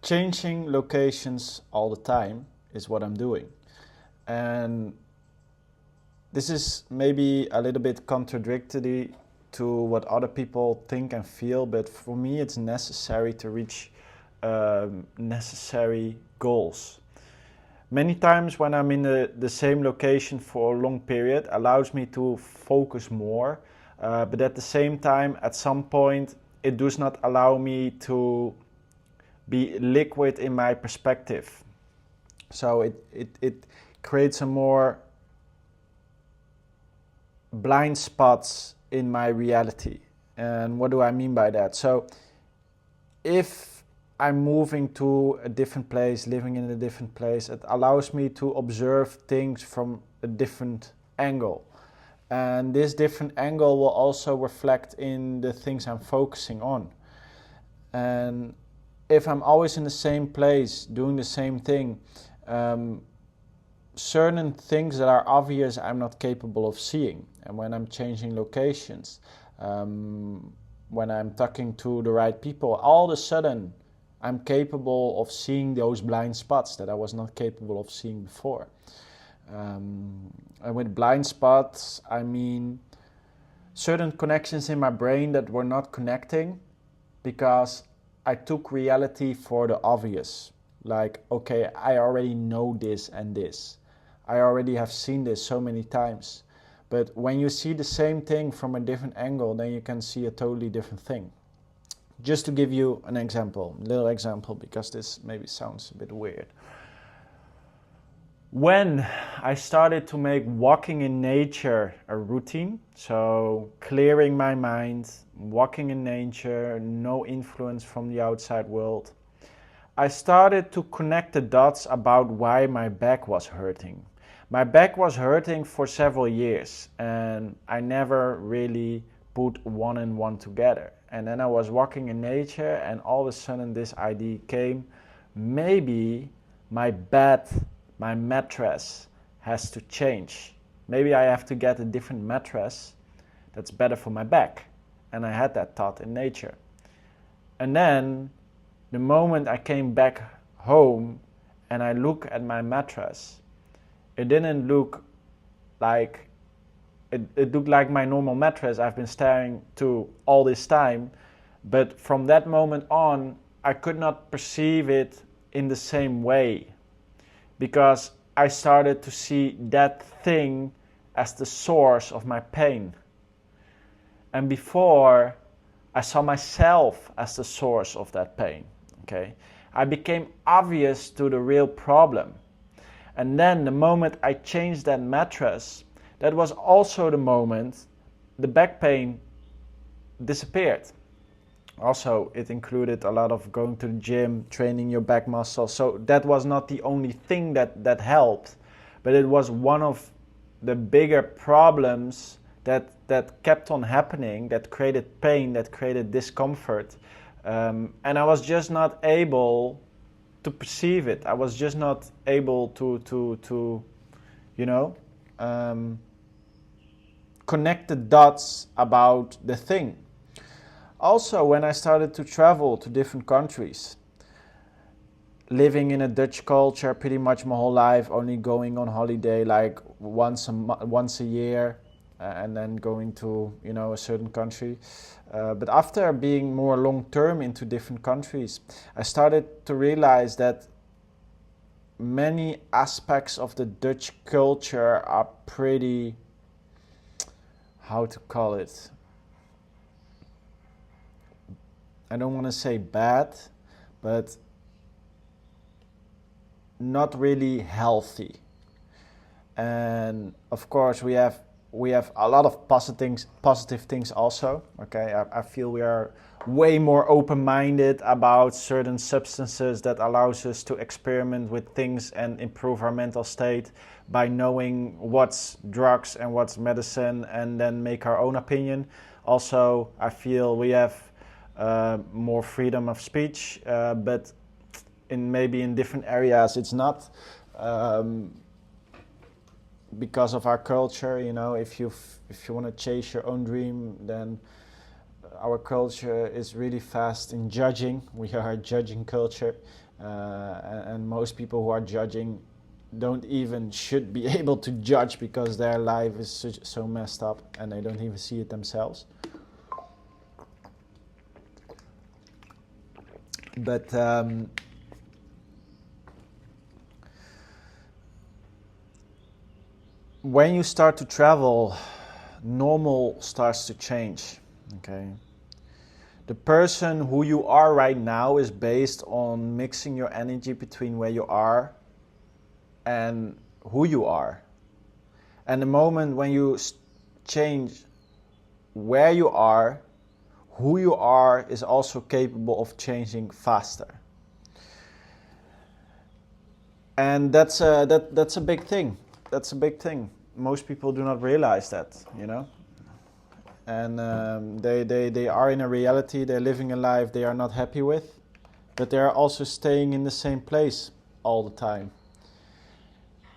changing locations all the time is what I'm doing. And this is maybe a little bit contradictory to what other people think and feel, but for me it's necessary to reach necessary goals. Many times when I'm in the same location for a long period allows me to focus more, but at the same time, at some point, it does not allow me to be liquid in my perspective. So it creates a more blind spots in my reality. And what do I mean by that? So if I'm moving to a different place, living in a different place, it allows me to observe things from a different angle. And this different angle will also reflect in the things I'm focusing on. And if I'm always in the same place, doing the same thing, certain things that are obvious I'm not capable of seeing. And when I'm changing locations, when I'm talking to the right people, all of a sudden I'm capable of seeing those blind spots that I was not capable of seeing before. And with blind spots, I mean certain connections in my brain that were not connecting because I took reality for the obvious. Like, okay, I already know this and this. I already have seen this so many times. But when you see the same thing from a different angle, then you can see a totally different thing. Just to give you an example, a little example, because this maybe sounds a bit weird. When I started to make walking in nature a routine, so clearing my mind, walking in nature, no influence from the outside world, I started to connect the dots about why my back was hurting. My back was hurting for several years and I never really put one and one together. And then I was walking in nature and all of a sudden this idea came, maybe my bed, my mattress has to change. Maybe I have to get a different mattress that's better for my back. And I had that thought in nature. And then the moment I came back home and I look at my mattress, it didn't look like, it looked like my normal mattress I've been staring to all this time. But from that moment on, I could not perceive it in the same way because I started to see that thing as the source of my pain. And before, I saw myself as the source of that pain. Okay, I became obvious to the real problem. And then the moment I changed that mattress, that was also the moment the back pain disappeared. Also, it included a lot of going to the gym, training your back muscles. So that was not the only thing that helped, but it was one of the bigger problems that kept on happening, that created pain, that created discomfort. And I was just not able to perceive it. I was just not able to connect the dots about the thing. Also, when I started to travel to different countries, living in a Dutch culture pretty much my whole life, only going on holiday like once a year, and then going to a certain country. But after being more long term into different countries, I started to realize that many aspects of the Dutch culture are pretty, how to call it, I don't want to say bad, but not really healthy. And of course we have a lot of positive things also. Okay, I feel we are way more open-minded about certain substances that allows us to experiment with things and improve our mental state by knowing what's drugs and what's medicine and then make our own opinion. Also, I feel we have more freedom of speech, but maybe in different areas it's not. Because of our culture, if you want to chase your own dream, then our culture is really fast in judging. We are a judging culture, and most people who are judging don't even should be able to judge because their life is so messed up and they don't even see it themselves. But when you start to travel, normal starts to change. Okay, the person who you are right now is based on mixing your energy between where you are and who you are. And the moment when you change where you are, who you are is also capable of changing faster. And that's a big thing. That's a big thing. Most people do not realize that, you know. And they are in a reality, they're living a life they are not happy with, but they are also staying in the same place all the time.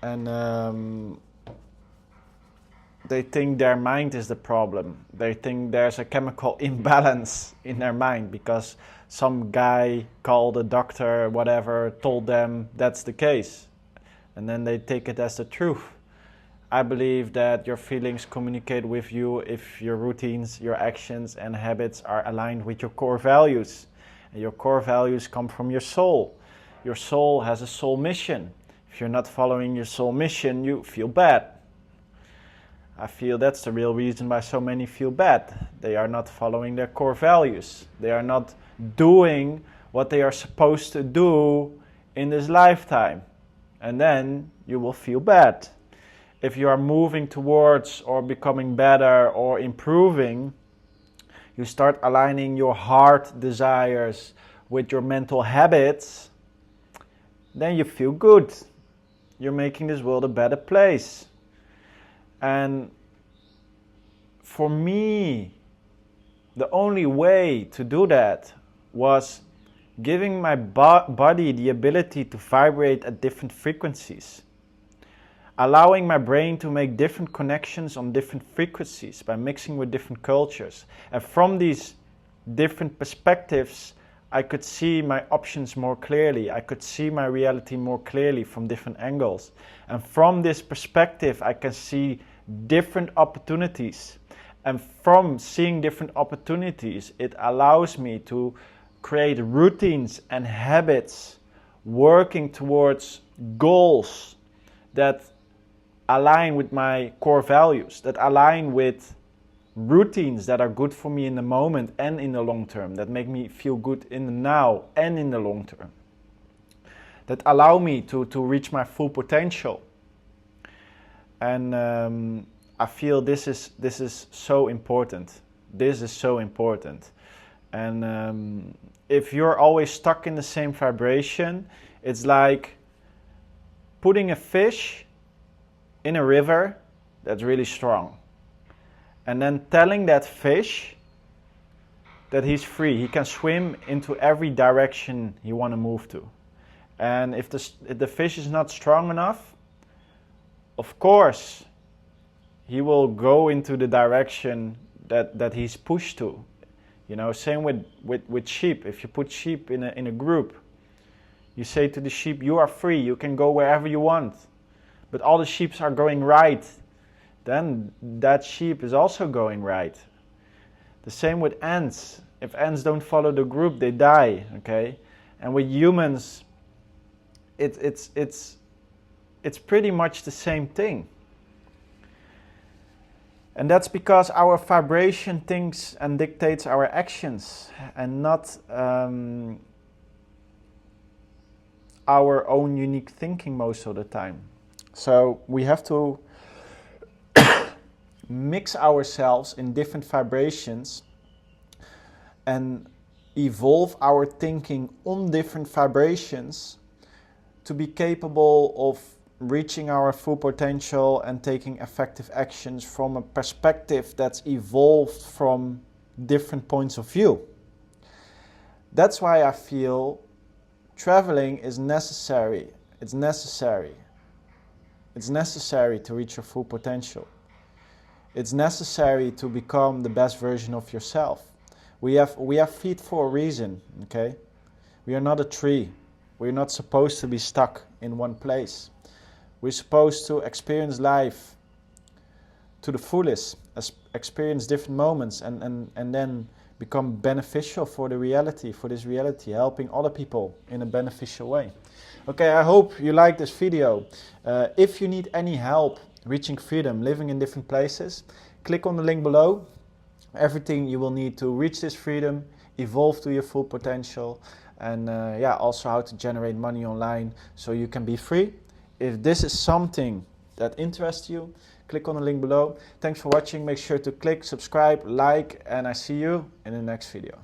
And they think their mind is the problem. They think there's a chemical imbalance in their mind because some guy called a doctor, whatever, told them that's the case. And then they take it as the truth. I believe that your feelings communicate with you if your routines, your actions and habits are aligned with your core values. And your core values come from your soul. Your soul has a soul mission. If you're not following your soul mission, you feel bad. I feel that's the real reason why so many feel bad. They are not following their core values. They are not doing what they are supposed to do in this lifetime. And then you will feel bad. If you are moving towards or becoming better or improving, you start aligning your heart desires with your mental habits, then you feel good. You're making this world a better place. And for me, the only way to do that was giving my body the ability to vibrate at different frequencies. Allowing my brain to make different connections on different frequencies by mixing with different cultures. And from these different perspectives, I could see my options more clearly. I could see my reality more clearly from different angles. And from this perspective, I can see different opportunities. And from seeing different opportunities, it allows me to create routines and habits working towards goals that align with my core values, that align with routines that are good for me in the moment and in the long term, that make me feel good in the now and in the long term, that allow me to reach my full potential. And I feel this is so important. This is so important. And if you're always stuck in the same vibration, it's like putting a fish in a river that's really strong. And then telling that fish that he's free. He can swim into every direction he want to move to. And if the fish is not strong enough, of course, he will go into the direction that he's pushed to. You know, same with sheep. If you put sheep in a group, you say to the sheep, you are free, you can go wherever you want. But all the sheep are going right, then that sheep is also going right. The same with ants. If ants don't follow the group, they die, okay? And with humans, it's pretty much the same thing. And that's because our vibration thinks and dictates our actions, and not our own unique thinking most of the time. So we have to mix ourselves in different vibrations and evolve our thinking on different vibrations to be capable of reaching our full potential and taking effective actions from a perspective that's evolved from different points of view. That's why I feel traveling is necessary. It's necessary. It's necessary to reach your full potential. It's necessary to become the best version of yourself. We have feet for a reason, okay? We are not a tree. We're not supposed to be stuck in one place. We're supposed to experience life to the fullest, experience different moments, and then become beneficial for the reality, for this reality, helping other people in a beneficial way. Okay, I hope you like this video. If you need any help reaching freedom, living in different places, click on the link below. Everything you will need to reach this freedom, evolve to your full potential, and also how to generate money online so you can be free. If this is something that interests you, click on the link below. Thanks for watching. Make sure to click, subscribe, like, and I see you in the next video.